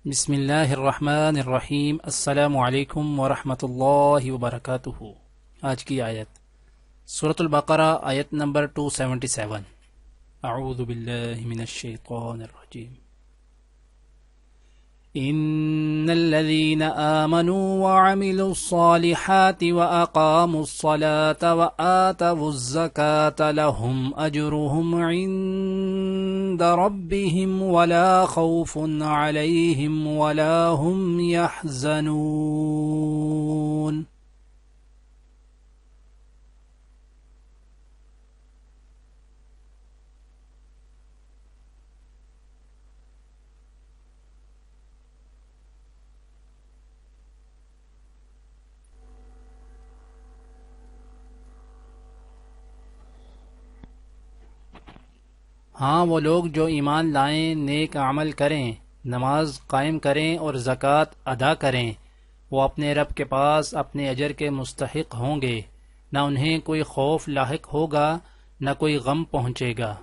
بسم اللہ الرحمن الرحیم۔ السلام علیکم ورحمۃ اللہ وبرکاتہ۔ آج کی آیت سورۃ البقرہ، آیت نمبر 277۔ اعوذ باللہ من الشیطان الرجیم۔ ان الذين آمنوا وعملوا الصالحات واقاموا الصلاة وآتوا الزكاة لهم اجرهم عند ربهم ولا خوف عليهم ولا هم يحزنون۔ ہاں، وہ لوگ جو ایمان لائیں، نیک عمل کریں، نماز قائم کریں اور زکوٰۃ ادا کریں، وہ اپنے رب کے پاس اپنے اجر کے مستحق ہوں گے، نہ انہیں کوئی خوف لاحق ہوگا، نہ کوئی غم پہنچے گا۔